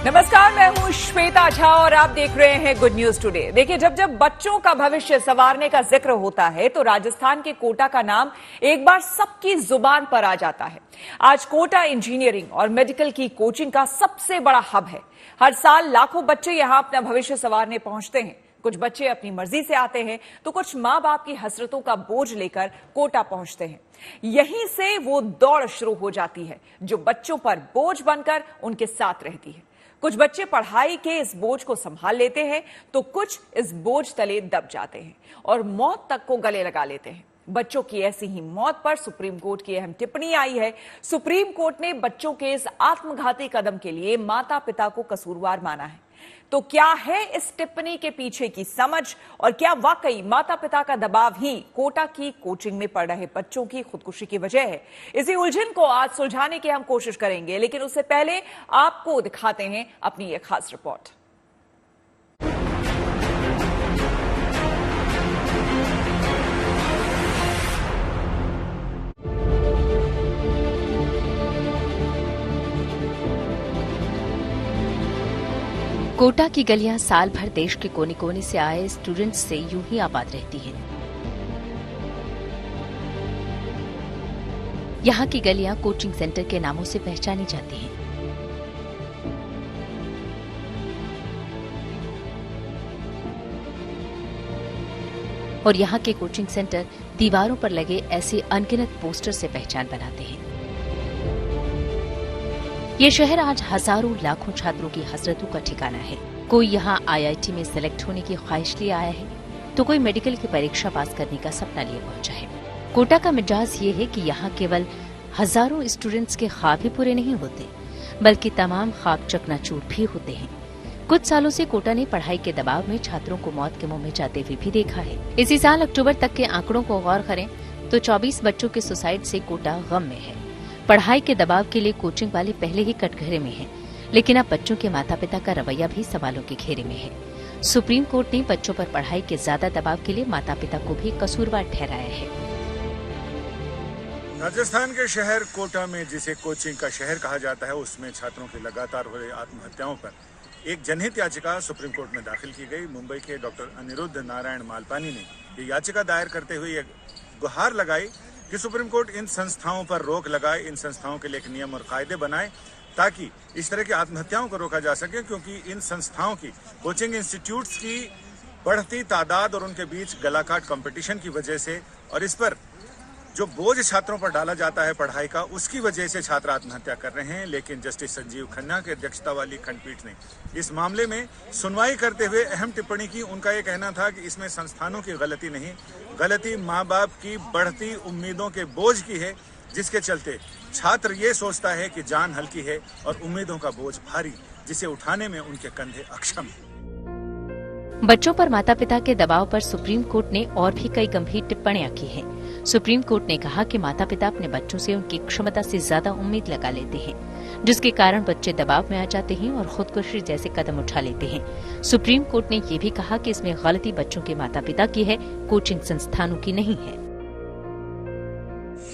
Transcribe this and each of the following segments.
नमस्कार, मैं हूं श्वेता झा और आप देख रहे हैं गुड न्यूज टुडे। देखिए, जब जब बच्चों का भविष्य संवारने का जिक्र होता है तो राजस्थान के कोटा का नाम एक बार सबकी जुबान पर आ जाता है। आज कोटा इंजीनियरिंग और मेडिकल की कोचिंग का सबसे बड़ा हब है। हर साल लाखों बच्चे यहां अपना भविष्य संवारने पहुंचते हैं। कुछ बच्चे अपनी मर्जी से आते हैं तो कुछ मां बाप की हसरतों का बोझ लेकर कोटा पहुंचते हैं। यहीं से वो दौड़ शुरू हो जाती है जो बच्चों पर बोझ बनकर उनके साथ रहती है। कुछ बच्चे पढ़ाई के इस बोझ को संभाल लेते हैं तो कुछ इस बोझ तले दब जाते हैं और मौत तक को गले लगा लेते हैं। बच्चों की ऐसी ही मौत पर सुप्रीम कोर्ट की अहम टिप्पणी आई है। सुप्रीम कोर्ट ने बच्चों के इस आत्मघाती कदम के लिए माता पिता को कसूरवार माना है। तो क्या है इस टिप्पणी के पीछे की समझ और क्या वाकई माता पिता का दबाव ही कोटा की कोचिंग में पढ़ रहे बच्चों की खुदकुशी की वजह है? इसी उलझन को आज सुलझाने की हम कोशिश करेंगे, लेकिन उससे पहले आपको दिखाते हैं अपनी एक खास रिपोर्ट। कोटा की गलियां साल भर देश के कोने कोने से आए स्टूडेंट्स से यूं ही आबाद रहती हैं। यहाँ की गलियां कोचिंग सेंटर के नामों से पहचानी जाती हैं। और यहाँ के कोचिंग सेंटर दीवारों पर लगे ऐसे अनगिनत पोस्टर से पहचान बनाते हैं। ये शहर आज हजारों लाखों छात्रों की हसरतों का ठिकाना है। कोई यहाँ आईआईटी में सिलेक्ट होने की ख्वाहिश लिए आया है तो कोई मेडिकल की परीक्षा पास करने का सपना लिए पहुंचा है। कोटा का मिजाज ये है कि यहाँ केवल हजारों स्टूडेंट्स के ख्वाब ही पूरे नहीं होते, बल्कि तमाम ख्वाब चकनाचूर भी होते हैं। कुछ सालों से कोटा ने पढ़ाई के दबाव में छात्रों को मौत के मुंह में जाते हुए भी देखा है। इसी साल अक्टूबर तक के आंकड़ों को गौर करें तो 24 बच्चों के सुसाइड से कोटा गम में है। पढ़ाई के दबाव के लिए कोचिंग वाले पहले ही कटघरे में हैं, लेकिन अब बच्चों के माता पिता का रवैया भी सवालों के घेरे में है। सुप्रीम कोर्ट ने बच्चों पर पढ़ाई के ज्यादा दबाव के लिए माता पिता को भी कसूरवार ठहराया है। राजस्थान के शहर कोटा में, जिसे कोचिंग का शहर कहा जाता है, उसमें छात्रों की लगातार हो रही आत्महत्याओं पर एक जनहित याचिका सुप्रीम कोर्ट में दाखिल की गई। मुंबई के डॉक्टर अनिरुद्ध नारायण मालपानी ने ये याचिका दायर करते हुए एक गुहार लगाई कि सुप्रीम कोर्ट इन संस्थाओं पर रोक लगाए, इन संस्थाओं के लिए एक नियम और कायदे बनाए ताकि इस तरह की आत्महत्याओं को रोका जा सके, क्योंकि इन संस्थाओं की, कोचिंग इंस्टीट्यूट्स की बढ़ती तादाद और उनके बीच गलाकाट कंपटीशन की वजह से और इस पर जो बोझ छात्रों पर डाला जाता है पढ़ाई का, उसकी वजह से छात्र आत्महत्या कर रहे हैं। लेकिन जस्टिस संजीव खन्ना की अध्यक्षता वाली खंडपीठ ने इस मामले में सुनवाई करते हुए अहम टिप्पणी की। उनका ये कहना था कि इसमें संस्थानों की गलती नहीं, गलती माँ बाप की बढ़ती उम्मीदों के बोझ की है, जिसके चलते छात्र ये सोचता है कि जान हल्की है और उम्मीदों का बोझ भारी, जिसे उठाने में उनके कंधे अक्षम है। बच्चों पर माता पिता के दबाव पर सुप्रीम कोर्ट ने और भी कई गंभीर टिप्पणियां की हैं। सुप्रीम कोर्ट ने कहा कि माता पिता अपने बच्चों से उनकी क्षमता से ज्यादा उम्मीद लगा लेते हैं, जिसके कारण बच्चे दबाव में आ जाते हैं और खुदकुशी जैसे कदम उठा लेते हैं। सुप्रीम कोर्ट ने ये भी कहा कि इसमें गलती बच्चों के माता पिता की है, कोचिंग संस्थानों की नहीं है।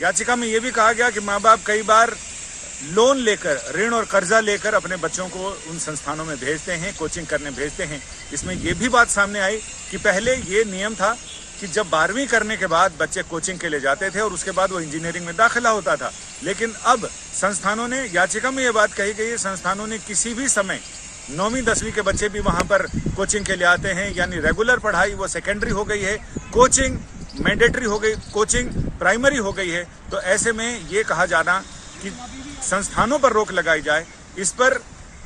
याचिका में ये भी कहा गया कि माँ बाप कई बार लोन लेकर, ऋण और कर्जा लेकर अपने बच्चों को उन संस्थानों में भेजते हैं, कोचिंग करने भेजते हैं। इसमें यह भी बात सामने आई कि पहले ये नियम था कि जब 12वीं करने के बाद बच्चे कोचिंग के लिए जाते थे और उसके बाद वो इंजीनियरिंग में दाखिला होता था। लेकिन अब संस्थानों ने, याचिका में ये बात कही गई है, संस्थानों ने किसी भी समय 9वीं 10वीं के बच्चे भी वहां पर कोचिंग के लिए आते हैं, यानी रेगुलर पढ़ाई वो सेकेंडरी हो गई है, कोचिंग मैंडेटरी हो गई, कोचिंग प्राइमरी हो गई है। तो ऐसे में ये कहा जाना कि संस्थानों पर रोक लगाई जाए, इस पर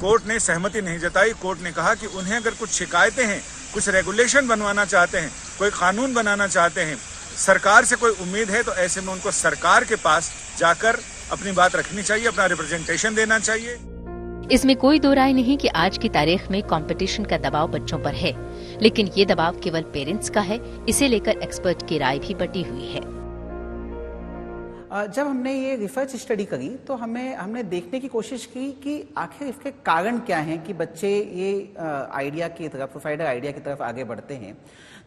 कोर्ट ने सहमति नहीं जताई। कोर्ट ने कहा कि उन्हें अगर कुछ शिकायतें हैं, कुछ रेगुलेशन बनवाना चाहते हैं, कोई कानून बनाना चाहते हैं, सरकार से कोई उम्मीद है, तो ऐसे में उनको सरकार के पास जाकर अपनी बात रखनी चाहिए, अपना रिप्रेजेंटेशन देना चाहिए। इसमें कोई दो राय नहीं कि आज की तारीख में कंपटीशन का दबाव बच्चों पर है, लेकिन ये दबाव केवल पेरेंट्स का है। इसे लेकर एक्सपर्ट की राय भी बटी हुई है। जब हमने ये रिसर्च स्टडी करी तो हमने देखने की कोशिश की कि आखिर इसके कारण क्या हैं कि बच्चे ये आइडिया की तरफ, सुसाइडल आइडिया की तरफ आगे बढ़ते हैं।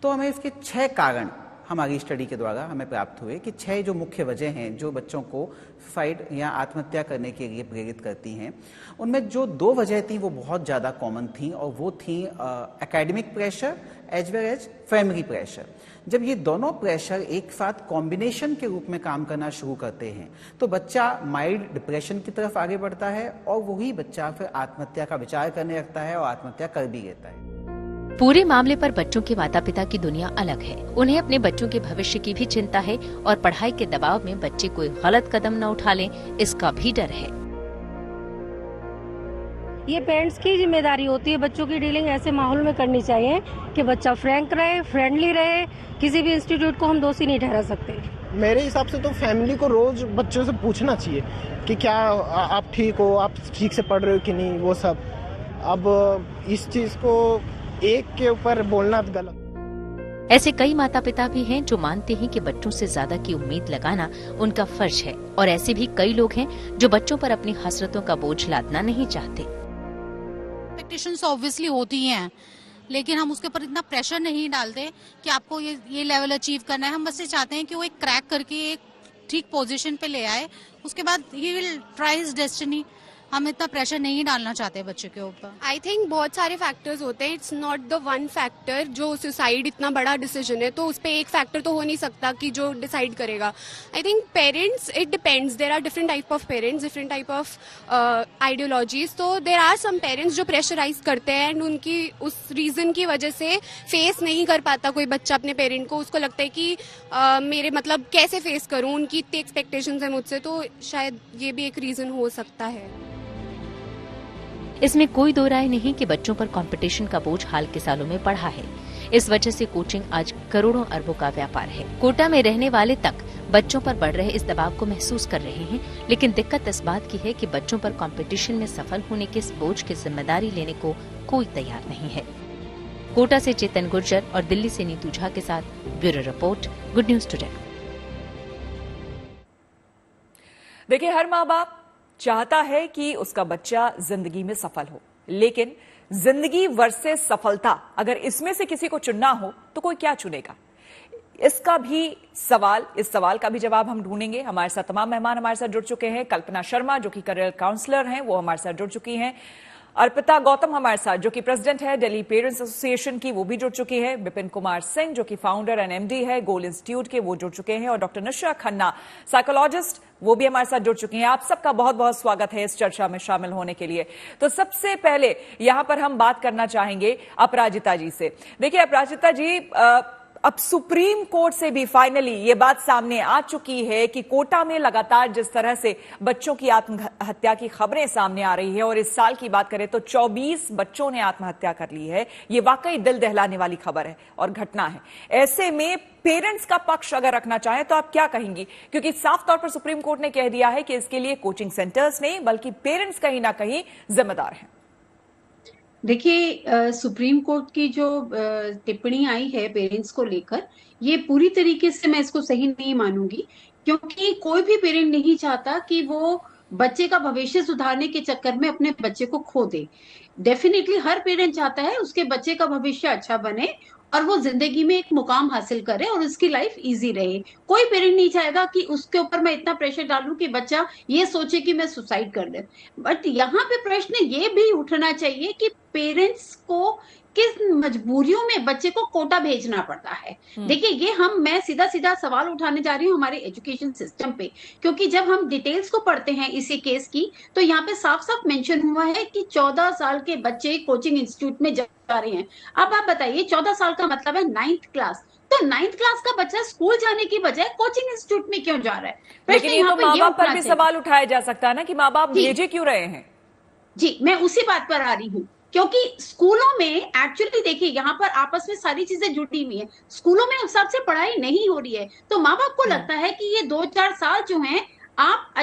तो हमें इसके 6 कारण हमारी स्टडी के द्वारा हमें प्राप्त हुए कि 6 जो मुख्य वजह हैं जो बच्चों को सुसाइड या आत्महत्या करने के लिए प्रेरित करती हैं, उनमें जो 2 वजह थी वो बहुत ज़्यादा कॉमन थी, और वो थी academic pressure as well as family pressure. जब ये दोनों प्रेशर एक साथ कॉम्बिनेशन के रूप में काम करना शुरू करते हैं तो बच्चा माइल्ड डिप्रेशन की तरफ आगे बढ़ता है, और वही बच्चा फिर आत्महत्या का विचार करने लगता है और आत्महत्या कर भी लेता है। पूरे मामले पर बच्चों के माता पिता की दुनिया अलग है। उन्हें अपने बच्चों के भविष्य की भी चिंता है और पढ़ाई के दबाव में बच्चे कोई गलत कदम न उठा लें, इसका भी डर है। ये पेरेंट्स की जिम्मेदारी होती है, बच्चों की डीलिंग ऐसे माहौल में करनी चाहिए कि बच्चा फ्रैंक रहे, फ्रेंडली रहे। किसी भी इंस्टीट्यूट को हम दोषी नहीं ठहरा सकते। मेरे हिसाब से तो फैमिली को रोज बच्चों से पूछना चाहिए कि क्या आप ठीक हो, आप ठीक से पढ़ रहे हो कि नहीं, वो सब। अब इस चीज को एक के ऊपर बोलना गलत। ऐसे कई माता पिता भी हैं जो मानते हैं कि बच्चों से ज्यादा की उम्मीद लगाना उनका फर्ज है, और ऐसे भी कई लोग हैं जो बच्चों पर अपनी हसरतों का बोझ लादना नहीं चाहते। एक्सपेक्टेशंस ऑब्वियसली होती हैं, लेकिन हम उसके ऊपर इतना प्रेशर नहीं डालते कि आपको ये लेवल अचीव करना है। हम बस ये चाहते हैं कि वो एक क्रैक करके एक ठीक पोजीशन पे ले आए, उसके बाद he will try his destiny. हम इतना प्रेशर नहीं डालना चाहते बच्चे के ऊपर। आई थिंक बहुत सारे फैक्टर्स होते हैं, it's not the one factor. जो सुसाइड इतना बड़ा डिसीजन है तो उस पर एक फैक्टर तो हो नहीं सकता कि जो डिसाइड करेगा। I think parents, it depends. There are different type of parents, different type of ideologies. तो देयर आर सम पेरेंट्स जो प्रेशराइज करते हैं एंड उनकी उस रीजन की वजह से फेस नहीं कर पाता कोई बच्चा अपने पेरेंट को। उसको लगता है कि मेरे मतलब कैसे फेस करूं, उनकी इतनी एक्सपेक्टेशंस है मुझसे। तो शायद ये भी एक रीजन हो सकता है। इसमें कोई दो राय नहीं कि बच्चों पर कंपटीशन का बोझ हाल के सालों में बढ़ा है। इस वजह से कोचिंग आज करोड़ों अरबों का व्यापार है। कोटा में रहने वाले तक बच्चों पर बढ़ रहे इस दबाव को महसूस कर रहे हैं, लेकिन दिक्कत इस बात की है कि बच्चों पर कंपटीशन में सफल होने के इस बोझ की जिम्मेदारी लेने को कोई तैयार नहीं है। कोटा से चेतन गुर्जर और दिल्ली से नीतू झा के साथ bureau report, good news today. देखिए, हर माँ बाप चाहता है कि उसका बच्चा जिंदगी में सफल हो, लेकिन जिंदगी वर्सेस सफलता, अगर इसमें से किसी को चुनना हो तो कोई क्या चुनेगा? इस सवाल का भी जवाब हम ढूंढेंगे। हमारे साथ तमाम मेहमान हमारे साथ जुड़ चुके हैं। कल्पना शर्मा जो कि करियर काउंसलर हैं, वो हमारे साथ जुड़ चुकी हैं। अर्पिता गौतम हमारे साथ जो कि प्रेसिडेंट है दिल्ली पेरेंट्स एसोसिएशन की, वो भी जुड़ चुकी है। विपिन कुमार सिंह जो कि फाउंडर एंड एमडी है गोल इंस्टीट्यूट के, वो जुड़ चुके हैं। और डॉक्टर निशा खन्ना, साइकोलॉजिस्ट, वो भी हमारे साथ जुड़ चुकी हैं। आप सबका बहुत बहुत स्वागत है इस चर्चा में शामिल होने के लिए। तो सबसे पहले यहां पर हम बात करना चाहेंगे अपराजिता जी से। देखिए अपराजिता जी, अब सुप्रीम कोर्ट से भी फाइनली ये बात सामने आ चुकी है कि कोटा में लगातार जिस तरह से बच्चों की आत्महत्या की खबरें सामने आ रही है, और इस साल की बात करें तो 24 बच्चों ने आत्महत्या कर ली है, ये वाकई दिल दहलाने वाली खबर है और घटना है। ऐसे में पेरेंट्स का पक्ष अगर रखना चाहें तो आप क्या कहेंगी? क्योंकि साफ तौर पर सुप्रीम कोर्ट ने कह दिया है कि इसके लिए कोचिंग सेंटर्स नहीं बल्कि पेरेंट्स कहीं ना कहीं जिम्मेदार हैं। देखिए, सुप्रीम कोर्ट की जो टिप्पणी आई है पेरेंट्स को लेकर, ये पूरी तरीके से मैं इसको सही नहीं मानूंगी, क्योंकि कोई भी पेरेंट नहीं चाहता कि वो बच्चे का भविष्य सुधारने के चक्कर में अपने बच्चे को खो दे। डेफिनेटली हर पेरेंट चाहता है उसके बच्चे का भविष्य अच्छा बने और वो जिंदगी में एक मुकाम हासिल करे और उसकी लाइफ इजी रहे। कोई पेरेंट नहीं चाहेगा कि उसके ऊपर मैं इतना प्रेशर डालूं कि बच्चा ये सोचे कि मैं सुसाइड कर दे। बट यहाँ पे प्रश्न ये भी उठना चाहिए कि पेरेंट्स को किस मजबूरियों में बच्चे को कोटा भेजना पड़ता है। देखिए, मैं सीधा सीधा सवाल उठाने जा रही हूँ हमारे एजुकेशन सिस्टम पे, क्योंकि जब हम डिटेल्स को पढ़ते हैं इसी केस की तो यहाँ पे साफ साफ मेंशन हुआ है कि 14 साल के बच्चे कोचिंग इंस्टीट्यूट में जा रहे हैं। अब आप बताइए, 14 साल का मतलब है 9th क्लास। तो 9th क्लास का बच्चा स्कूल जाने की बजाय कोचिंग इंस्टीट्यूट में क्यों जा रहा है? लेकिन ये तो माँ बाप पर भी सवाल उठाया जा सकता है ना कि माँ बाप भेजे क्यों रहे हैं? जी, मैं उसी बात पर आ रही हूँ, क्योंकि स्कूलों में एक्चुअली देखिए यहाँ पर आपस में सारी चीजें जुटी हुई है। स्कूलों में उस हिसाब से पढ़ाई नहीं हो रही है, तो माँ बाप को लगता है कि ये 2-4 साल जो हैं आप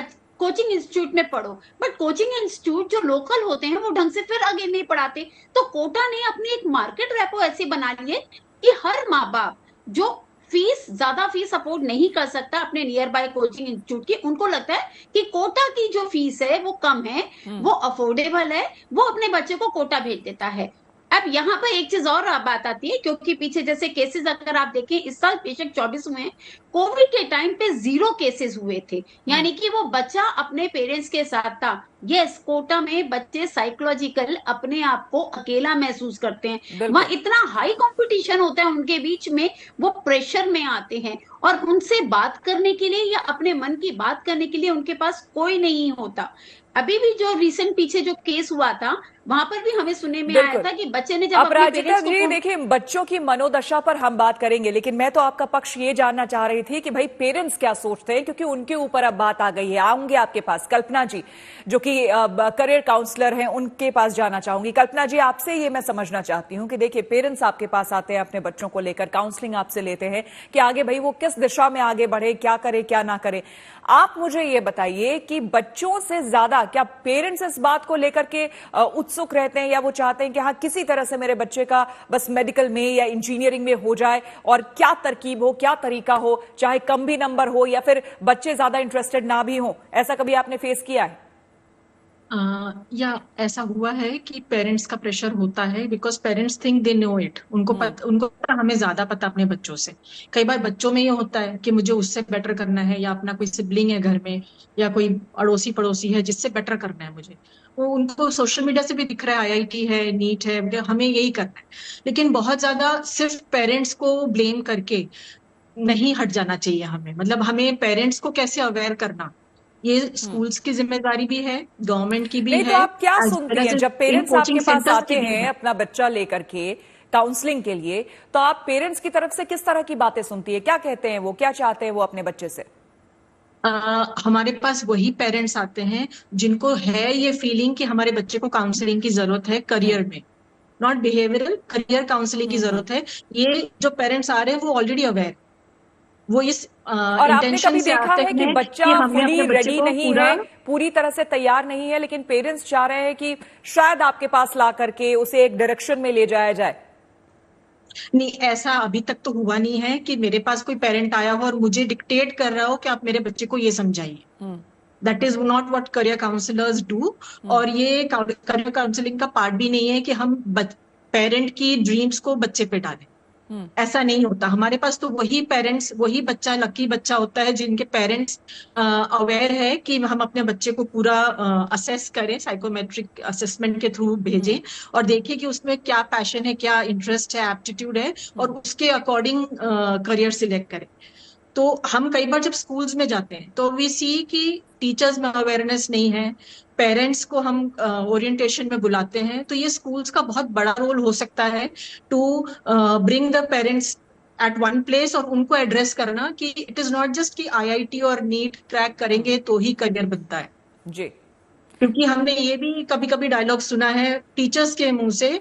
कोचिंग इंस्टीट्यूट में पढ़ो। बट कोचिंग इंस्टीट्यूट जो लोकल होते हैं वो ढंग से फिर आगे नहीं पढ़ाते। तो कोटा ने अपनी एक मार्केट रेपो ऐसी बना ली है कि हर माँ बाप जो ज्यादा फीस अफोर्ड नहीं कर सकता अपने नियर बाय कोचिंग इंस्टीट्यूट की, उनको लगता है कि कोटा की जो फीस है वो कम है, वो अफोर्डेबल है, वो अपने बच्चे को कोटा भेज देता है। अब यहाँ पर एक चीज और बात आती है, क्योंकि पीछे जैसे केसेस अगर आप देखें, इस साल बेशक 24 हुए हैं, कोविड के टाइम पे 0 केसेस हुए थे, यानी कि वो बच्चा अपने पेरेंट्स के साथ था। यस, कोटा में बच्चे साइकोलॉजिकल अपने आप को अकेला महसूस करते हैं, वहां इतना हाई कंपटीशन होता है उनके बीच में, वो प्रेशर में आते हैं और उनसे बात करने के लिए या अपने मन की बात करने के लिए उनके पास कोई नहीं होता। अभी भी जो रिसेंट पीछे जो केस हुआ था, वहां पर भी हमें सुनने में आया था कि बच्चे ने जब अपराजिता जी देखिए, बच्चों की मनोदशा पर हम बात करेंगे, लेकिन मैं तो आपका पक्ष ये जानना चाह रही थी कि भाई पेरेंट्स क्या सोचते हैं, क्योंकि उनके ऊपर अब बात आ गई है। आऊंगी आपके पास कल्पना जी, जो कि करियर काउंसलर हैं, उनके पास जाना चाहूंगी। कल्पना जी, आपसे ये मैं समझना चाहती हूँ कि देखिए, पेरेंट्स आपके पास आते हैं अपने बच्चों को लेकर, काउंसलिंग आपसे लेते हैं कि आगे भाई वो किस दिशा में आगे बढ़े, क्या करे क्या ना करे। आप मुझे ये बताइए कि बच्चों से ज्यादा क्या पेरेंट्स इस बात को लेकर के उत्सुक रहते हैं, या वो चाहते हैं कि हाँ किसी तरह से मेरे बच्चे का बस मेडिकल में या इंजीनियरिंग में हो जाए, और क्या तरकीब हो, क्या तरीका हो, चाहे कम भी नंबर हो या फिर बच्चे ज्यादा इंटरेस्टेड ना भी हो, ऐसा कभी आपने फेस किया है? या ऐसा हुआ है कि पेरेंट्स का प्रेशर होता है, because parents think they know it, उनको पता हमें ज्यादा पता अपने बच्चों से। कई बार बच्चों में ये होता है कि मुझे उससे बेटर करना है, या अपना कोई सिबलिंग है घर में या कोई अड़ोसी पड़ोसी है जिससे बेटर करना है मुझे, वो उनको सोशल मीडिया से भी दिख रहा है, IIT है, नीट है, हमें यही करना है। लेकिन बहुत ज्यादा सिर्फ पेरेंट्स को ब्लेम करके नहीं हट जाना चाहिए हमें, मतलब हमें पेरेंट्स को कैसे अवेयर करना, ये स्कूल्स की जिम्मेदारी भी है, गवर्नमेंट की भी है। तो आप क्या सुनती हैं जब पेरेंट्स आपके पास आते हैं अपना बच्चा लेकर के काउंसलिंग के लिए, तो आप पेरेंट्स की तरफ से किस तरह की बातें सुनती है? क्या कहते हैं वो, क्या चाहते हैं वो अपने बच्चे से? हमारे पास वही पेरेंट्स आते हैं जिनको है ये फीलिंग कि हमारे बच्चे को काउंसलिंग की जरूरत है करियर में, नॉट बिहेवियरल, करियर काउंसलिंग की जरूरत है। ये जो पेरेंट्स आ रहे हैं वो ऑलरेडी अवेयर, वो इस और आपने कभी देखा है कि बच्चा फुली रेडी नहीं है, पूरी तरह से तैयार नहीं है, लेकिन पेरेंट्स चाह रहे हैं कि शायद आपके पास ला करके उसे एक डायरेक्शन में ले जाया जाए? नहीं, ऐसा अभी तक तो हुआ नहीं है कि मेरे पास कोई पेरेंट आया हो और मुझे डिक्टेट कर रहा हो कि आप मेरे बच्चे को ये समझाइए। That is not what career counsellors do, और ये करियर काउंसलिंग का पार्ट भी नहीं है कि हम पेरेंट की ड्रीम्स को बच्चे पे डालें। ऐसा नहीं होता। हमारे पास तो वही पेरेंट्स, वही बच्चा लकी बच्चा होता है जिनके पेरेंट्स अवेयर है कि हम अपने बच्चे को पूरा असेस करें, साइकोमेट्रिक असेसमेंट के थ्रू भेजें और देखें कि उसमें क्या पैशन है, क्या इंटरेस्ट है, एप्टीट्यूड है, और उसके अकॉर्डिंग करियर सिलेक्ट करें। तो हम कई बार जब स्कूल्स में जाते हैं तो वी सी कि टीचर्स में अवेयरनेस नहीं है, पेरेंट्स को हम ओरिएंटेशन में बुलाते हैं, तो ये स्कूल्स का बहुत बड़ा रोल हो सकता है to bring the parents at one place और उनको एड्रेस करना कि इट इज नॉट जस्ट कि IIT और नीट क्रैक करेंगे तो ही करियर बनता है जी। क्योंकि हमने ये भी कभी कभी डायलॉग सुना है टीचर्स के मुंह से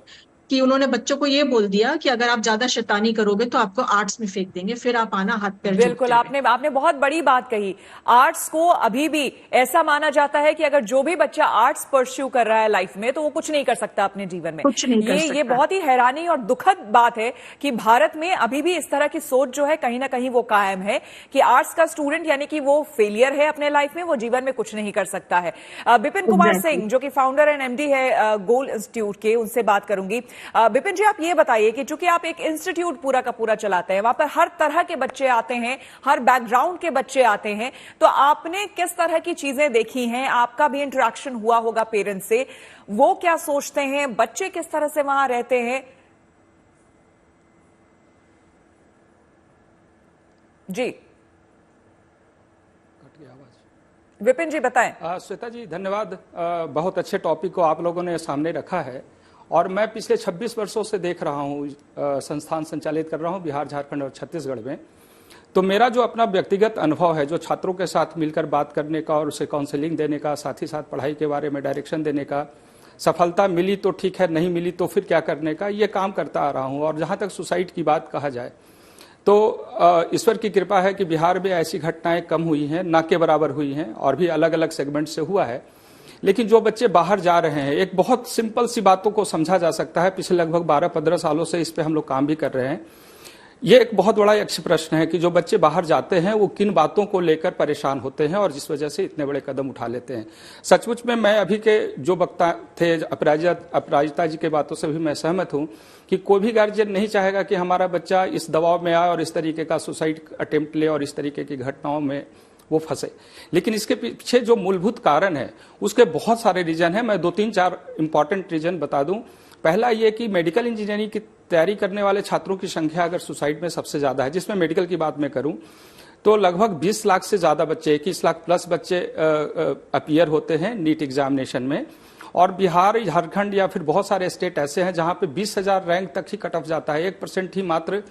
कि उन्होंने बच्चों को ये बोल दिया कि अगर आप ज्यादा शैतानी करोगे तो आपको आर्ट्स में फेंक देंगे, फिर आप आना हाथ पैर। बिल्कुल, आपने बहुत बड़ी बात कही। आर्ट्स को अभी भी ऐसा माना जाता है कि अगर जो भी बच्चा आर्ट्स परस्यू कर रहा है लाइफ में तो वो कुछ नहीं कर सकता अपने जीवन में। कुछ नहीं कर सकता। ये बहुत ही हैरानी और दुखद बात है कि भारत में अभी भी इस तरह की सोच जो है कहीं ना कहीं वो कायम है कि आर्ट्स का स्टूडेंट यानी कि वो फेलियर है अपने लाइफ में, वो जीवन में कुछ नहीं कर सकता है। विपिन कुमार सिंह जो कि फाउंडर एंड MD है गोल इंस्टीट्यूट के, उनसे बात करूंगी। विपिन जी, आप ये बताइए कि चूंकि आप एक इंस्टीट्यूट पूरा का पूरा चलाते हैं, वहां पर हर तरह के बच्चे आते हैं, हर बैकग्राउंड के बच्चे आते हैं, तो आपने किस तरह की चीजें देखी हैं? आपका भी इंटरेक्शन हुआ होगा पेरेंट्स से, वो क्या सोचते हैं, बच्चे किस तरह से वहां रहते हैं? जी विपिन जी बताएं। श्वेता जी धन्यवाद, बहुत अच्छे टॉपिक को आप लोगों ने सामने रखा है और मैं पिछले 26 वर्षों से देख रहा हूँ, संस्थान संचालित कर रहा हूँ बिहार, झारखंड और छत्तीसगढ़ में। तो मेरा जो अपना व्यक्तिगत अनुभव है, जो छात्रों के साथ मिलकर बात करने का और उसे काउंसलिंग देने का, साथ ही साथ पढ़ाई के बारे में डायरेक्शन देने का, सफलता मिली तो ठीक है, नहीं मिली तो फिर क्या करने का, ये काम करता आ रहा हूँ। और जहाँ तक सुसाइड की बात कहा जाए तो ईश्वर की कृपा है कि बिहार में ऐसी घटनाएं कम हुई हैं, ना के बराबर हुई हैं, और भी अलग अलग सेगमेंट से हुआ है। लेकिन जो बच्चे बाहर जा रहे हैं, एक बहुत सिंपल सी बातों को समझा जा सकता है, पिछले लगभग 12-15 सालों से इस पे हम लोग काम भी कर रहे हैं। ये एक बहुत बड़ा यक्ष प्रश्न है कि जो बच्चे बाहर जाते हैं वो किन बातों को लेकर परेशान होते हैं और जिस वजह से इतने बड़े कदम उठा लेते हैं। सचमुच में मैं अभी के जो वक्ता थे अपराजिता जी के बातों से भी मैं सहमत हूं कि कोई भी गार्जियन नहीं चाहेगा कि हमारा बच्चा इस दबाव में आए और इस तरीके का सुसाइड अटेम्प्ट ले और इस तरीके की घटनाओं में वो फंसे। लेकिन इसके पीछे जो मूलभूत कारण है उसके बहुत सारे रीजन है। मैं 2-3-4 इंपॉर्टेंट रीजन बता दूं। पहला ये कि मेडिकल इंजीनियरिंग की तैयारी करने वाले छात्रों की संख्या अगर सुसाइड में सबसे ज्यादा है, जिसमें मेडिकल की बात मैं करूं तो लगभग 20 लाख से ज्यादा बच्चे, 21 लाख प्लस बच्चे अपीयर होते हैं नीट एग्जामिनेशन में। और बिहार, झारखंड या फिर बहुत सारे स्टेट ऐसे हैं जहां पे 20,000 रैंक तक ही कट ऑफ जाता है। 1% ही मात्र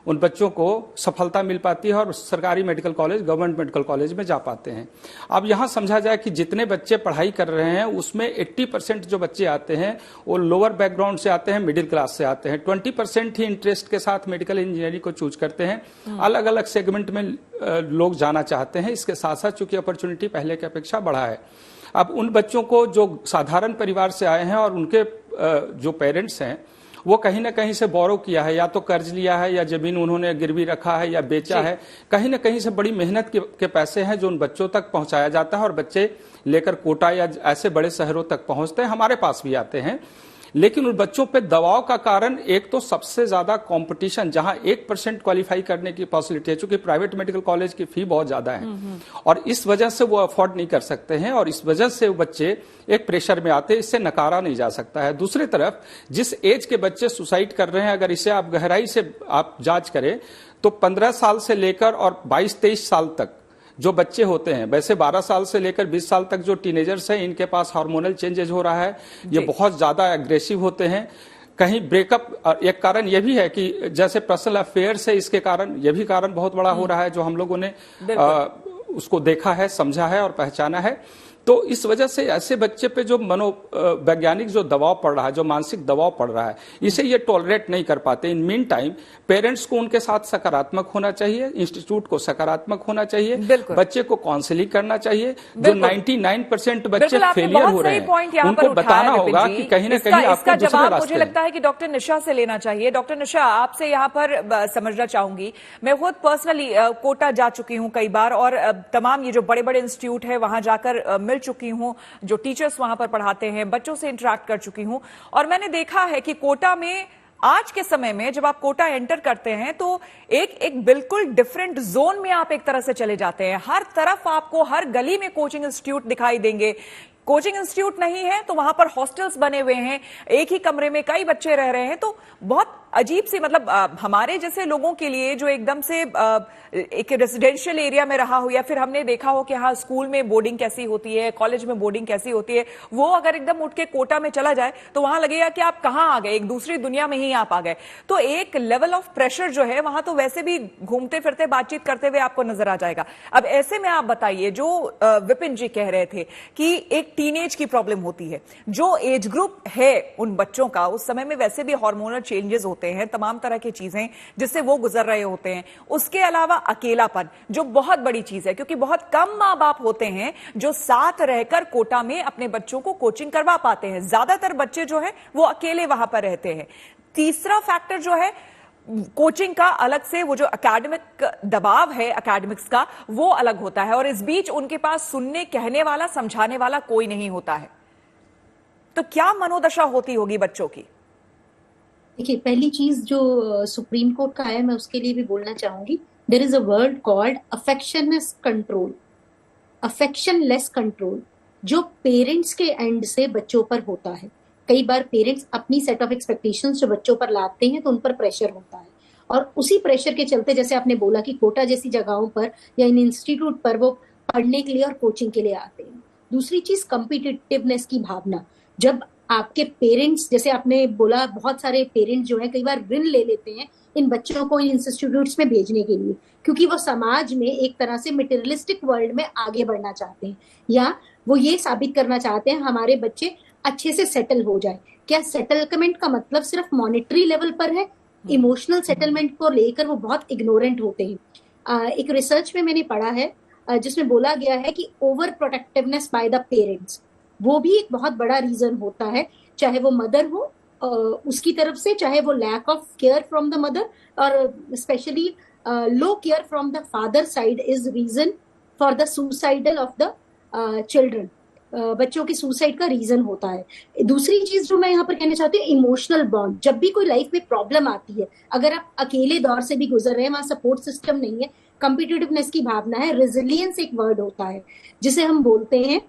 उन बच्चों को सफलता मिल पाती है और सरकारी medical college, government medical college में जा पाते हैं। अब यहां समझा जाए कि जितने बच्चे पढ़ाई कर रहे हैं उसमें 80% जो बच्चे आते हैं वो लोअर बैकग्राउंड से आते हैं, मिडिल क्लास से आते हैं। 20% ही इंटरेस्ट के साथ मेडिकल इंजीनियरिंग को चूज करते हैं। अलग अलग सेगमेंट में लोग जाना चाहते हैं। इसके साथ साथ चूंकि अपॉर्चुनिटी पहले की अपेक्षा बढ़ा है, अब उन बच्चों को जो साधारण परिवार से आए हैं और उनके जो पेरेंट्स हैं वो कहीं ना कहीं से बोरो किया है, या तो कर्ज लिया है या जमीन उन्होंने गिरवी रखा है या बेचा है, कहीं ना कहीं से बड़ी मेहनत के पैसे हैं जो उन बच्चों तक पहुंचाया जाता है और बच्चे लेकर कोटा या ऐसे बड़े शहरों तक पहुंचते हैं, हमारे पास भी आते हैं। लेकिन उन बच्चों पे दबाव का कारण एक तो सबसे ज्यादा कंपटीशन, जहां 1% क्वालिफाई करने की पॉसिबिलिटी है, क्योंकि प्राइवेट मेडिकल कॉलेज की फी बहुत ज्यादा है और इस वजह से वो अफोर्ड नहीं कर सकते हैं और इस वजह से वो बच्चे एक प्रेशर में आते हैं। इससे नकारा नहीं जा सकता है। दूसरी तरफ जिस एज के बच्चे सुसाइड कर रहे हैं, अगर इसे आप गहराई से आप जांच करें तो 15 साल से लेकर और 22-23 साल तक जो बच्चे होते हैं, वैसे 12 साल से लेकर 20 साल तक जो टीनेजर्स हैं, इनके पास हार्मोनल चेंजेस हो रहा है, ये बहुत ज्यादा एग्रेसिव होते हैं। कहीं ब्रेकअप, एक कारण यह भी है कि जैसे पर्सनल अफेयर से इसके कारण यह भी कारण बहुत बड़ा हो रहा है जो हम लोगों ने उसको देखा है, समझा है और पहचाना है। तो इस वजह से ऐसे बच्चे पे जो मनोवैज्ञानिक जो दबाव पड़ रहा है, जो मानसिक दबाव पड़ रहा है, इसे ये टॉलरेट नहीं कर पाते। इन मीन टाइम पेरेंट्स को उनके साथ सकारात्मक होना चाहिए, इंस्टीट्यूट को सकारात्मक होना चाहिए, बच्चे को काउंसलिंग करना चाहिए। जो 99% बच्चे फेलियर हो रहे हैं उनको बताना होगा कि कहीं ना कहीं आपको दूसरे रास्ते। मुझे लगता है कि डॉक्टर निशा से लेना चाहिए। डॉक्टर निशा, आपसे यहाँ पर समझना चाहूंगी, मैं खुद पर्सनली कोटा जा चुकी हूँ कई बार और तमाम ये जो बड़े बड़े इंस्टीट्यूट है वहां जाकर मिल चुकी हूं, जो टीचर्स वहां पर पढ़ाते हैं, बच्चों से इंटरेक्ट कर चुकी हूं और मैंने देखा है कि कोटा में आज के समय में जब आप कोटा एंटर करते हैं तो एक बिल्कुल डिफरेंट जोन में आप एक तरह से चले जाते हैं। हर तरफ आपको, हर गली में कोचिंग इंस्टीट्यूट दिखाई देंगे। कोचिंग इंस्टीट्यूट नहीं है तो वहां पर हॉस्टल्स बने हुए हैं, एक ही कमरे में कई बच्चे रह रहे हैं। तो बहुत अजीब सी, मतलब हमारे जैसे लोगों के लिए जो एकदम से एक रेजिडेंशियल एरिया में रहा हो या फिर हमने देखा हो कि हाँ स्कूल में बोर्डिंग कैसी होती है, कॉलेज में बोर्डिंग कैसी होती है, वो अगर एकदम उठ के कोटा में चला जाए तो वहां लगेगा कि आप कहां आ गए, एक दूसरी दुनिया में ही आप आ गए। तो एक लेवल ऑफ प्रेशर जो है वहां तो वैसे भी घूमते फिरते बातचीत करते हुए आपको नजर आ जाएगा। अब ऐसे में आप बताइए, जो विपिन जी कह रहे थे कि एक टीनेज की प्रॉब्लम होती है, जो एज ग्रुप है उन बच्चों का, उस समय में वैसे भी हार्मोनल चेंजेस होते हैं, तमाम तरह की चीजें जिससे वो गुजर रहे होते हैं। उसके अलावा अकेलापन जो बहुत बड़ी चीज है, क्योंकि बहुत कम मां बाप होते हैं जो साथ रहकर कोटा में अपने बच्चों को कोचिंग करवा पाते हैं। ज्यादातर बच्चे जो है वो अकेले वहां पर रहते हैं। तीसरा फैक्टर जो है कोचिंग का, अलग से वो जो एकेडमिक दबाव है एकेडमिक्स का, वो अलग होता है और इस बीच उनके पास सुनने, कहने वाला, समझाने वाला कोई नहीं होता है। तो क्या मनोदशा होती होगी बच्चों की? देखिए, पहली चीज जो सुप्रीम कोर्ट का है मैं उसके लिए भी बोलना चाहूंगी। There is a word called affectionless control, affectionless control, जो पेरेंट्स के एंड से बच्चों पर होता है। कई बार पेरेंट्स अपनी सेट ऑफ एक्सपेक्टेशंस जो बच्चों पर लाते हैं तो उन पर प्रेशर होता है और उसी प्रेशर के चलते, जैसे आपने बोला कि कोटा जैसी जगहों पर या इन इंस्टीट्यूट पर वो पढ़ने के लिए और कोचिंग के लिए आते हैं। दूसरी चीज कॉम्पिटिटिवनेस की भावना। जब आपके पेरेंट्स, जैसे आपने बोला, बहुत सारे पेरेंट्स जो है कई बार ऋण ले लेते हैं इन बच्चों को इन इंस्टीट्यूट्स में भेजने के लिए, क्योंकि वो समाज में एक तरह से मटेरियलिस्टिक वर्ल्ड में आगे बढ़ना चाहते हैं या वो ये साबित करना चाहते हैं हमारे बच्चे अच्छे से सेटल हो जाए। क्या सेटलमेंट का मतलब सिर्फ मॉनेटरी लेवल पर है? इमोशनल सेटलमेंट को लेकर वो बहुत इग्नोरेंट होते हैं। एक रिसर्च में मैंने पढ़ा है जिसमें बोला गया है कि over protectiveness by the parents, वो भी एक बहुत बड़ा रीजन होता है, चाहे वो मदर हो उसकी तरफ से, चाहे वो lack of care from the mother or specially low care from the father side is reason for the suicidal of the children. बच्चों की सुसाइड का रीजन होता है। दूसरी चीज जो मैं यहाँ पर कहना चाहती हूँ, इमोशनल बॉन्ड। जब भी कोई लाइफ में प्रॉब्लम आती है, अगर आप अकेले दौर से भी गुजर रहे हैं, वहां सपोर्ट सिस्टम नहीं है, कॉम्पिटिटिवनेस की भावना है, रेजिलियंस एक वर्ड होता है जिसे हम बोलते हैं।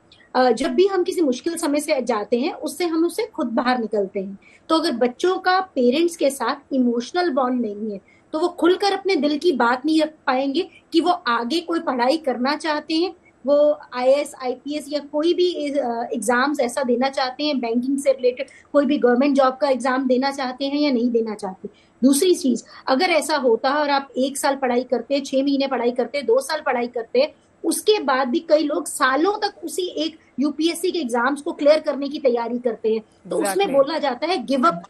जब भी हम किसी मुश्किल समय से जाते हैं, उससे हम उससे खुद बाहर निकलते हैं। तो अगर बच्चों का पेरेंट्स के साथ इमोशनल बॉन्ड नहीं है, तो वो खुलकर अपने दिल की बात नहीं रख पाएंगे कि वो आगे कोई पढ़ाई करना चाहते हैं, वो IAS IPS या कोई भी एग्जाम्स ऐसा देना चाहते हैं, बैंकिंग से रिलेटेड कोई भी गवर्नमेंट जॉब का एग्जाम देना चाहते हैं या नहीं देना चाहते। दूसरी चीज, अगर ऐसा होता है और आप 1 साल पढ़ाई करते हैं, 6 महीने पढ़ाई करते हैं, 2 साल पढ़ाई करते हैं, उसके बाद भी कई लोग सालों तक उसी एक UPSC के एग्जाम्स को क्लियर करने की तैयारी करते हैं। तो उसमें बोला जाता है गिव अप,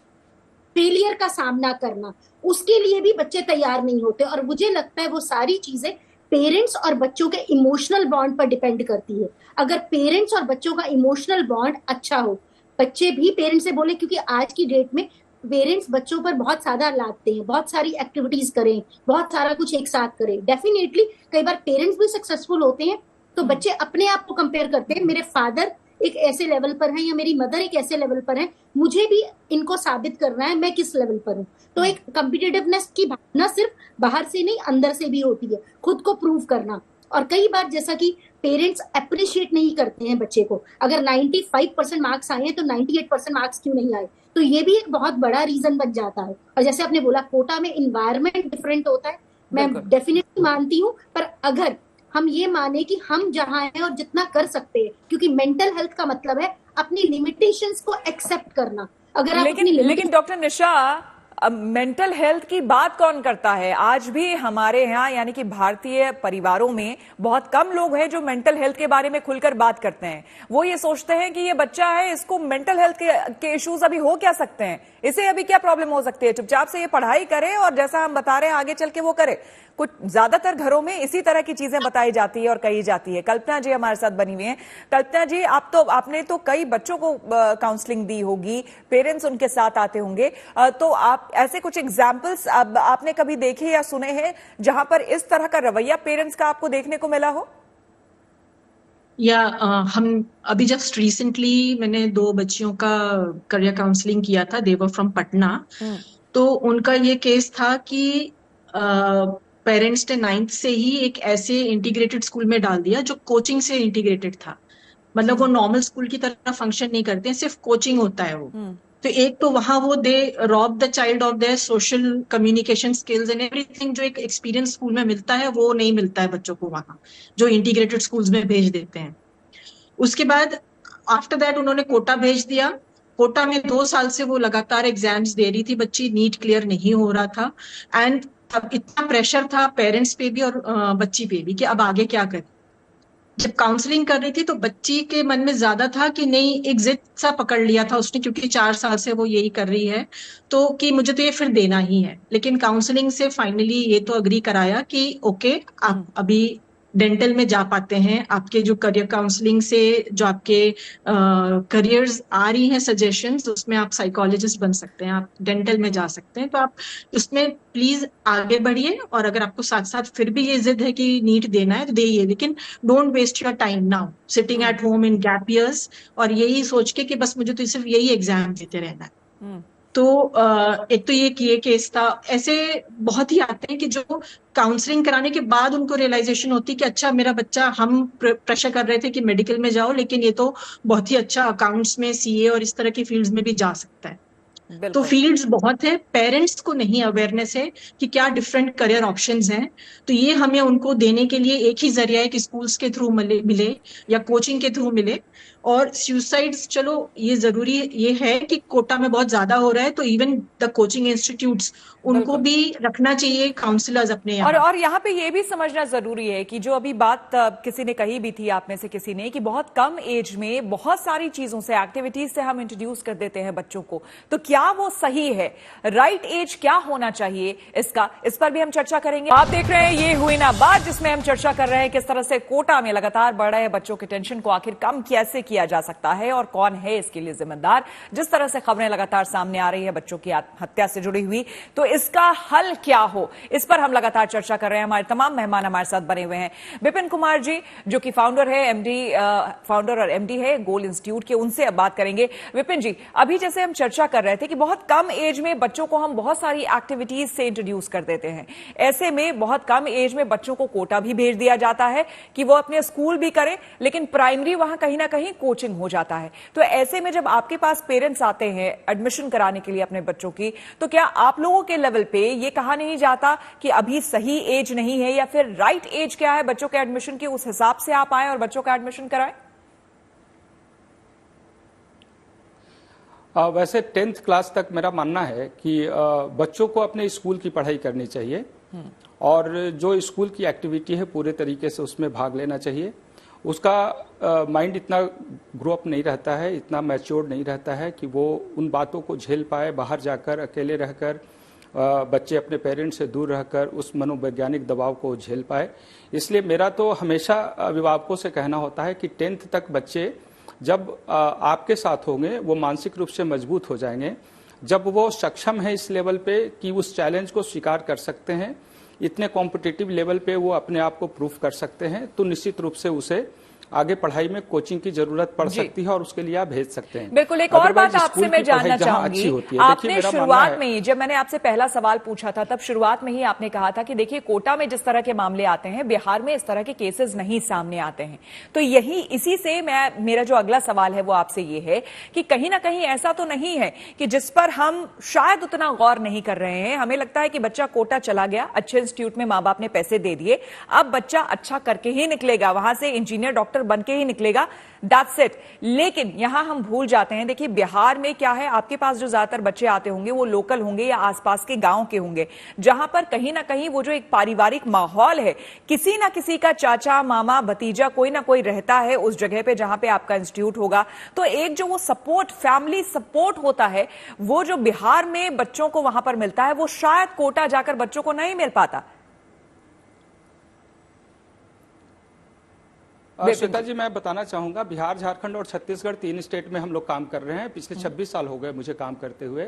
फेलियर का सामना करना। उसके लिए भी बच्चे तैयार नहीं होते। और मुझे लगता है वो सारी चीजें पेरेंट्स और बच्चों के इमोशनल बॉन्ड पर डिपेंड करती है। अगर पेरेंट्स और बच्चों का इमोशनल बॉन्ड अच्छा हो, बच्चे भी पेरेंट्स से बोले, क्योंकि आज की डेट में पेरेंट्स बच्चों पर बहुत ज्यादा लादते हैं, बहुत सारी एक्टिविटीज करें, बहुत सारा कुछ एक साथ करें। डेफिनेटली कई बार पेरेंट्स भी सक्सेसफुल होते हैं तो बच्चे अपने आप को कंपेयर करते हैं, मेरे फादर एक ऐसे लेवल पर है या मेरी मदर एक ऐसे लेवल पर है, मुझे भी इनको साबित करना है मैं किस लेवल पर हूँ। तो एक कॉम्पिटिटिवनेस की भावना सिर्फ बाहर से नहीं, अंदर से भी होती है, खुद को प्रूव करना। और कई बार जैसा कि पेरेंट्स अप्रिशिएट नहीं करते हैं बच्चे को, अगर 95% मार्क्स आए हैं तो 98% मार्क्स क्यों नहीं आए, तो ये भी एक बहुत बड़ा रीजन बन जाता है। और जैसे आपने बोला, कोटा में इन्वायरमेंट डिफरेंट होता है, मैं डेफिनेटली मानती हूँ, पर अगर हम ये माने कि हम जहां हैं और जितना कर सकते हैं, क्योंकि मेंटल हेल्थ का मतलब है अपनी लिमिटेशंस को एक्सेप्ट करना। अगर आप लेकिन डॉक्टर निशा, मेंटल हेल्थ की बात कौन करता है? आज भी हमारे यहाँ यानी कि भारतीय परिवारों में बहुत कम लोग हैं जो मेंटल हेल्थ के बारे में खुलकर बात करते हैं। वो ये सोचते हैं कि ये बच्चा है, इसको मेंटल हेल्थ के इश्यूज अभी हो क्या सकते हैं, इसे अभी क्या प्रॉब्लम हो सकती है, चुपचाप से ये पढ़ाई करे और जैसा हम बता रहे हैं आगे चल के वो करे। कुछ ज्यादातर घरों में इसी तरह की चीजें बताई जाती है और कही जाती है। कल्पना जी हमारे साथ बनी हुई हैं। कल्पना जी, आपने तो कई बच्चों को काउंसलिंग दी होगी, पेरेंट्स उनके साथ आते होंगे, तो आप ऐसे कुछ एग्जाम्पल्स आपने कभी देखे या सुने हैं जहां पर इस तरह का रवैया पेरेंट्स का आपको देखने को मिला हो? हम अभी जस्ट रिसेंटली मैंने 2 बच्चियों का करियर काउंसलिंग किया था, दे वर फ्रॉम पटना। तो उनका ये केस था कि पेरेंट्स ने 9th से ही एक ऐसे इंटीग्रेटेड स्कूल में डाल दिया जो कोचिंग से इंटीग्रेटेड था। मतलब वो नॉर्मल स्कूल की तरह फंक्शन नहीं करते हैं, सिर्फ कोचिंग होता है वो। तो एक तो वहां वो they rob the child of their social communication skills and everything, जो एक एक्सपीरियंस स्कूल में मिलता है वो नहीं मिलता है बच्चों को वहां, जो इंटीग्रेटेड स्कूल्स में भेज देते हैं। उसके बाद आफ्टर दैट उन्होंने कोटा भेज दिया। कोटा में 2 साल से वो लगातार एग्जाम्स दे रही थी, बच्ची नीट क्लियर नहीं हो रहा था। एंड अब इतना प्रेशर था पेरेंट्स पे भी और बच्ची पे भी कि अब आगे क्या करें। जब काउंसलिंग कर रही थी तो बच्ची के मन में ज्यादा था कि नहीं, एक जिद सा पकड़ लिया था उसने, क्योंकि 4 साल से वो यही कर रही है, तो कि मुझे तो ये फिर देना ही है। लेकिन काउंसलिंग से फाइनली ये तो अग्री कराया कि ओके, आप अभी डेंटल में जा पाते हैं। आपके जो करियर काउंसलिंग से जो आपके करियर्स आ रही हैं सजेशंस, उसमें आप साइकोलॉजिस्ट बन सकते हैं, आप डेंटल में जा सकते हैं। तो आप उसमें प्लीज आगे बढ़िए, और अगर आपको साथ साथ फिर भी ये जिद है कि नीट देना है तो देइए, लेकिन don't waste your time now sitting at home in gap years, और यही सोच के कि बस मुझे तो सिर्फ यही एग्जाम देते रहना है। तो एक तो ये केस था। ऐसे बहुत ही आते हैं कि जो काउंसलिंग कराने के बाद उनको रियलाइजेशन होती है कि अच्छा, मेरा बच्चा, हम प्रेशर कर रहे थे कि मेडिकल में जाओ, लेकिन ये तो बहुत ही अच्छा अकाउंट्स में, CA और इस तरह की फील्ड्स में भी जा सकता है। तो फील्ड्स बहुत है, पेरेंट्स को नहीं अवेयरनेस है कि क्या डिफरेंट करियर ऑप्शंस हैं। तो ये हमें उनको देने के लिए एक ही जरिया है कि स्कूल्स के थ्रू मिले या कोचिंग के थ्रू मिले। और सुसाइड्स, चलो ये जरूरी ये है कि कोटा में बहुत ज्यादा हो रहा है, तो इवन द कोचिंग इंस्टीट्यूट्स, उनको भी रखना चाहिए काउंसलर्स अपने यहाँ। और यहाँ पे ये भी समझना जरूरी है कि जो अभी बात किसी ने कही भी थी, आप में से किसी ने, कि बहुत कम एज में बहुत सारी चीजों से, एक्टिविटीज से हम इंट्रोड्यूस कर देते हैं बच्चों को, तो क्या वो सही है? राइट एज क्या होना चाहिए इसका, इस पर भी हम चर्चा करेंगे। आप देख रहे हैं ये हुई ना बात, जिसमें हम चर्चा कर रहे हैं किस तरह से कोटा में लगातार बढ़ रहे बच्चों के टेंशन को आखिर कम कैसे किया किया जा सकता है और कौन है इसके लिए जिम्मेदार। जिस तरह से खबरें लगातार सामने आ रही है बच्चों की आत्महत्या से जुड़ी हुई, तो इसका हल क्या हो, इस पर हम लगातार चर्चा कर रहे हैं। हमारे तमाम मेहमान हमारे साथ बने हुए हैं। विपिन कुमार जी जो कि फाउंडर और एमडी है गोल इंस्टीट्यूट के, उनसे अब बात करेंगे। विपिन जी, अभी जैसे हम चर्चा कर रहे थे कि बहुत कम एज में बच्चों को हम बहुत सारी एक्टिविटीज से इंट्रोड्यूस कर देते हैं, ऐसे में बहुत कम एज में बच्चों को कोटा भी भेज दिया जाता है कि वो अपने स्कूल भी करें, लेकिन प्राइमरी वहां कहीं ना कहीं कोचिंग हो जाता है। तो ऐसे में जब आपके पास पेरेंट्स आते हैं एडमिशन कराने के लिए अपने बच्चों की, तो क्या आप लोगों के लेवल पे ये कहा नहीं जाता कि अभी सही एज नहीं है, या फिर राइट एज क्या है बच्चों के एडमिशन की, उस हिसाब से आप आए और बच्चों का एडमिशन कराएं? वैसे 10th क्लास तक मेरा मानना है कि बच्चों को अपने स्कूल की पढ़ाई करनी चाहिए और जो स्कूल की एक्टिविटी है पूरे तरीके से उसमें भाग लेना चाहिए। उसका माइंड इतना ग्रो अप नहीं रहता है, इतना मैच्योर्ड नहीं रहता है कि वो उन बातों को झेल पाए, बाहर जाकर अकेले रहकर बच्चे अपने पेरेंट्स से दूर रहकर उस मनोवैज्ञानिक दबाव को झेल पाए। इसलिए मेरा तो हमेशा अभिभावकों से कहना होता है कि 10th तक बच्चे जब आपके साथ होंगे वो मानसिक रूप से मजबूत हो जाएंगे, जब वो सक्षम है इस लेवल पे कि उस चैलेंज को स्वीकार कर सकते हैं, इतने कॉम्पिटिटिव लेवल पे वो अपने आप को प्रूफ कर सकते हैं, तो निश्चित रूप से उसे आगे पढ़ाई में कोचिंग की जरूरत पड़ सकती है और उसके लिए आप भेज सकते हैं। बिल्कुल, एक और बात आपसे मैं जानना चाहूंगी। आपने शुरुआत में ही, जब मैंने आपसे पहला सवाल पूछा था, तब शुरुआत में ही आपने कहा था कि देखिए कोटा में जिस तरह के मामले आते हैं, बिहार में इस तरह के केसेस नहीं सामने आते हैं। तो यही इसी से मेरा जो अगला सवाल है वो आपसे ये है कि कहीं ना कहीं ऐसा तो नहीं है कि जिस पर हम शायद उतना गौर नहीं कर रहे हैं। हमें लगता है कि बच्चा कोटा चला गया, अच्छे इंस्टीट्यूट में माँ बाप ने पैसे दे दिए, अब बच्चा अच्छा करके ही निकलेगा, वहां से इंजीनियर डॉक्टर बन के ही निकलेगा, दैट्स इट। लेकिन यहां हम भूल जाते हैं, देखिए बिहार में क्या है, आपके पास जो ज्यादातर बच्चे आते होंगे वो लोकल होंगे या आसपास के गांव के होंगे, जहां पर कहीं ना कहीं वो जो एक पारिवारिक माहौल है, किसी ना किसी का चाचा मामा भतीजा कोई ना कोई रहता है उस जगह पे जहां पे आपका इंस्टीट्यूट होगा। तो एक जो वो सपोर्ट, फैमिली सपोर्ट होता है, वो जो बिहार में बच्चों को वहां पर मिलता है, वो शायद कोटा जाकर बच्चों को नहीं मिल पाता। श्वेता जी, मैं बताना चाहूंगा, बिहार, झारखंड और छत्तीसगढ़ 3 स्टेट में हम लोग काम कर रहे हैं। पिछले 26 साल हो गए मुझे काम करते हुए,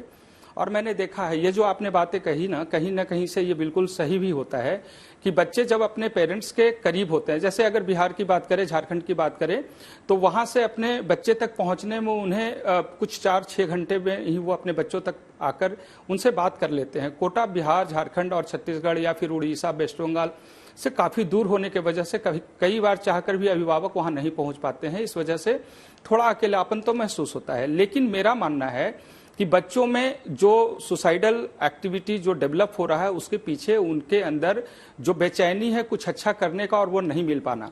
और मैंने देखा है ये जो आपने बातें कही ना, कहीं ना कहीं से ये बिल्कुल सही भी होता है कि बच्चे जब अपने पेरेंट्स के करीब होते हैं, जैसे अगर बिहार की बात करें, झारखंड की बात करें, तो वहां से अपने बच्चे तक पहुंचने में उन्हें कुछ 4-6 घंटे में ही वो अपने बच्चों तक आकर उनसे बात कर लेते हैं। कोटा बिहार, झारखंड और छत्तीसगढ़ या फिर उड़ीसा, वेस्ट बंगाल से काफी दूर होने की वजह से कई बार चाहकर भी अभिभावक वहां नहीं पहुंच पाते हैं। इस वजह से थोड़ा अकेलापन तो महसूस होता है। लेकिन मेरा मानना है कि बच्चों में जो सुसाइडल एक्टिविटी जो डेवलप हो रहा है, उसके पीछे उनके अंदर जो बेचैनी है कुछ अच्छा करने का और वो नहीं मिल पाना।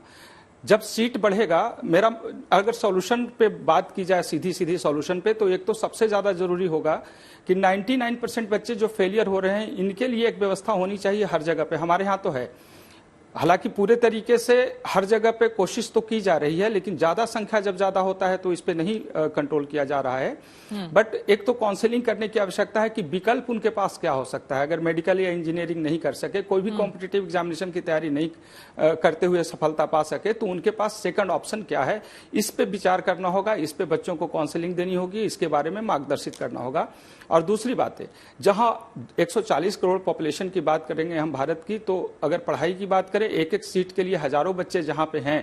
जब सीट बढ़ेगा, मेरा अगर सॉल्यूशन पे बात की जाए, सीधी सीधी सॉल्यूशन पे, तो एक तो सबसे ज्यादा जरूरी होगा कि 99% बच्चे जो फेलियर हो रहे हैं, इनके लिए एक व्यवस्था होनी चाहिए हर जगह पे। हमारे यहाँ तो है, हालांकि पूरे तरीके से हर जगह पे कोशिश तो की जा रही है, लेकिन ज्यादा संख्या जब ज्यादा होता है तो इस पे नहीं कंट्रोल किया जा रहा है। बट एक तो काउंसलिंग करने की आवश्यकता है कि विकल्प उनके पास क्या हो सकता है। अगर मेडिकल या इंजीनियरिंग नहीं कर सके, कोई भी कॉम्पिटिटिव एग्जामिनेशन की तैयारी नहीं करते हुए सफलता पा सके, तो उनके पास सेकंड ऑप्शन क्या है, इस पे विचार करना होगा, इस पे बच्चों को काउंसलिंग देनी होगी, इसके बारे में मार्गदर्शित करना होगा। और दूसरी बात है, जहां 140 करोड़ पॉपुलेशन की बात करेंगे हम भारत की, तो अगर पढ़ाई की बात करें, एक एक सीट के लिए हजारों बच्चे जहां पे हैं,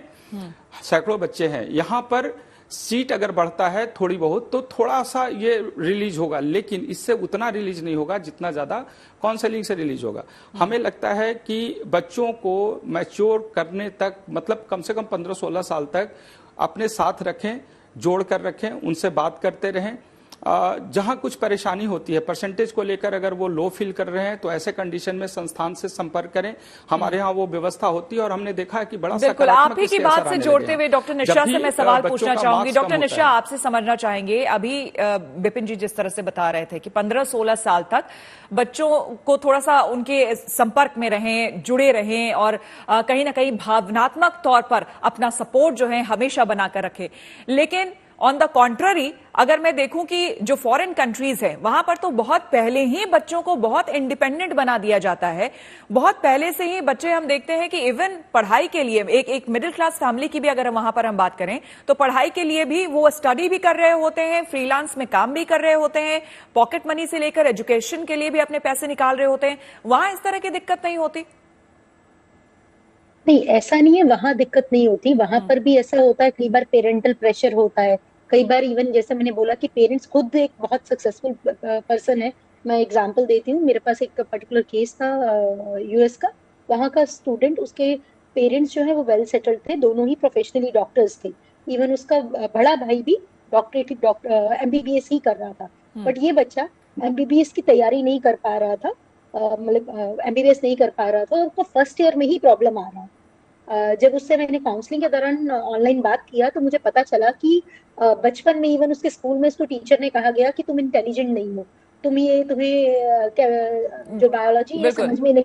सैकड़ों बच्चे हैं, यहां पर सीट अगर बढ़ता है थोड़ी बहुत तो थोड़ा सा ये रिलीज होगा, लेकिन इससे उतना रिलीज नहीं होगा जितना ज्यादा काउंसलिंग से रिलीज होगा। हमें लगता है कि बच्चों को मैच्योर करने तक, मतलब कम से कम 15-16 साल तक अपने साथ रखें, जोड़ कर रखें, उनसे बात करते रहें। जहां कुछ परेशानी होती है, परसेंटेज को लेकर अगर वो लो फील कर रहे हैं, तो ऐसे कंडीशन में संस्थान से संपर्क करें। हमारे यहाँ वो व्यवस्था होती है और हमने देखा है कि बड़ा सकारात्मक। आप ही की बात से जोड़ते हुए डॉक्टर निशा से मैं सवाल पूछना चाहूंगी। डॉक्टर निशा, आपसे समझना चाहेंगे, अभी विपिन जी जिस तरह से बता रहे थे कि 15-16 साल तक बच्चों को थोड़ा सा उनके संपर्क में रहें, जुड़े रहें और कहीं ना कहीं भावनात्मक तौर पर अपना सपोर्ट जो है हमेशा बनाकर रखें, लेकिन ऑन द कॉन्ट्ररी अगर मैं देखूं कि जो फॉरेन कंट्रीज है वहां पर तो बहुत पहले ही बच्चों को बहुत इंडिपेंडेंट बना दिया जाता है। बहुत पहले से ही बच्चे हम देखते हैं कि इवन पढ़ाई के लिए एक मिडिल क्लास फैमिली की भी अगर वहां पर हम बात करें तो पढ़ाई के लिए भी वो स्टडी भी कर रहे होते हैं, फ्रीलांस में काम भी कर रहे होते हैं, पॉकेट मनी से लेकर एजुकेशन के लिए भी अपने पैसे निकाल रहे होते हैं। वहां इस तरह की दिक्कत नहीं होती? नहीं, ऐसा नहीं है वहां दिक्कत नहीं होती, वहां पर भी ऐसा होता है। कई बार पेरेंटल प्रेशर होता है, कई बार इवन जैसे मैंने बोला कि पेरेंट्स खुद एक बहुत सक्सेसफुल पर्सन है। मैं एग्जांपल देती हूँ, मेरे पास एक पर्टिकुलर केस था यूएस का। वहाँ का स्टूडेंट, उसके पेरेंट्स जो है वो वेल सेटल्ड थे, दोनों ही प्रोफेशनली डॉक्टर्स थे। इवन उसका बड़ा भाई भी एमबीबीएस ही कर रहा था, बट ये बच्चा एमबीबीएस की तैयारी नहीं कर पा रहा था, मतलब एमबीबीएस नहीं कर पा रहा था और उसको फर्स्ट ईयर में ही प्रॉब्लम आ रहा है। जब उससे मैंने काउंसलिंग के दौरान ऑनलाइन बात किया तो मुझे पता चला कि बचपन में इवन उसके स्कूल में उसको टीचर ने कहा गया कि तुम इंटेलिजेंट नहीं हो, तुम्हें जो बायोलॉजी है समझ में नहीं।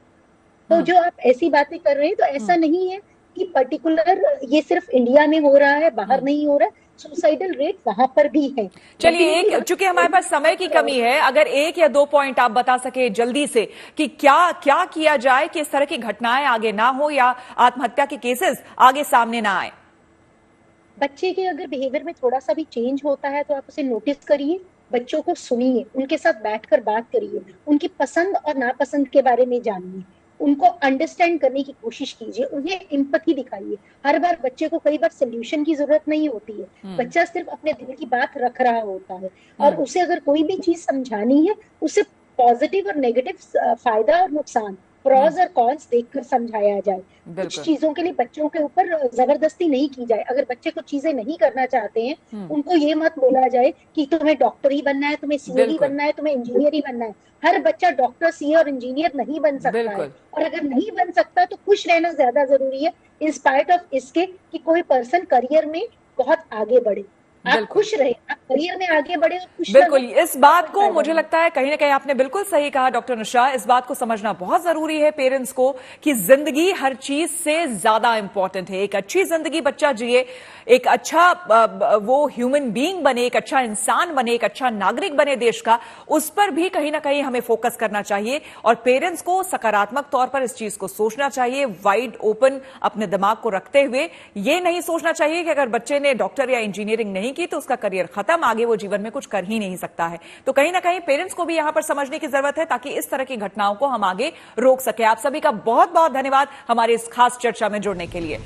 तो जो आप ऐसी बातें कर रहे हैं तो ऐसा नहीं है कि पर्टिकुलर ये सिर्फ इंडिया में हो रहा है, बाहर नहीं हो रहा है। सुसाइडल रेट वहां पर भी है। चलिए, चूंकि हमारे पास समय की कमी है, अगर 1 या 2 पॉइंट आप बता सके जल्दी से कि क्या किया जाए कि इस तरह की घटनाएं आगे ना हो या आत्महत्या के केसेस आगे सामने ना आए। बच्चे के अगर बिहेवियर में थोड़ा सा भी चेंज होता है तो आप उसे नोटिस करिए, बच्चों को सुनिए, उनके साथ बैठकर बात करिए, उनकी पसंद और नापसंद के बारे में जानिए, उनको अंडरस्टैंड करने की कोशिश कीजिए, उन्हें एम्पैथी दिखाइए। हर बार बच्चे को कई बार सोल्यूशन की जरूरत नहीं होती है, बच्चा सिर्फ अपने दिल की बात रख रहा होता है और उसे अगर कोई भी चीज समझानी है उसे पॉजिटिव और नेगेटिव फायदा और नुकसान, प्रॉज और कॉन्स देखकर समझाया जाए। कुछ चीजों के लिए बच्चों के ऊपर जबरदस्ती नहीं की जाए। अगर बच्चे कुछ चीजें नहीं करना चाहते हैं उनको ये मत बोला जाए कि तुम्हें डॉक्टर ही बनना है, तुम्हें सीए ही बनना है, तुम्हें इंजीनियर ही बनना है। हर बच्चा डॉक्टर, सीए और इंजीनियर नहीं बन सकता है, और अगर नहीं बन सकता तो खुश रहना ज्यादा जरूरी है, इन स्पाइट ऑफ इसके कि कोई पर्सन करियर में बहुत आगे बढ़े। आप खुश रहे, आप करियर में आगे बढ़े और खुश रहे। बिल्कुल, इस बात को मुझे लगता है कहीं ना कहीं आपने बिल्कुल सही कहा डॉक्टर नुशा, इस बात को समझना बहुत जरूरी है पेरेंट्स को कि जिंदगी हर चीज से ज्यादा इंपॉर्टेंट है। एक अच्छी जिंदगी बच्चा जिए, एक अच्छा वो ह्यूमन बीइंग बने, एक अच्छा इंसान बने, एक अच्छा नागरिक बने देश का, उस पर भी कहीं ना कहीं हमें फोकस करना चाहिए और पेरेंट्स को सकारात्मक तौर पर इस चीज को सोचना चाहिए, वाइड ओपन अपने दिमाग को रखते हुए। ये नहीं सोचना चाहिए कि अगर बच्चे ने डॉक्टर या इंजीनियरिंग नहीं की तो उसका करियर खत्म, आगे वो जीवन में कुछ कर ही नहीं सकता है। तो कहीं ना कहीं पेरेंट्स को भी यहां पर समझने की जरूरत है ताकि इस तरह की घटनाओं को हम आगे रोक सके। आप सभी का बहुत बहुत धन्यवाद हमारे इस खास चर्चा में जुड़ने के लिए।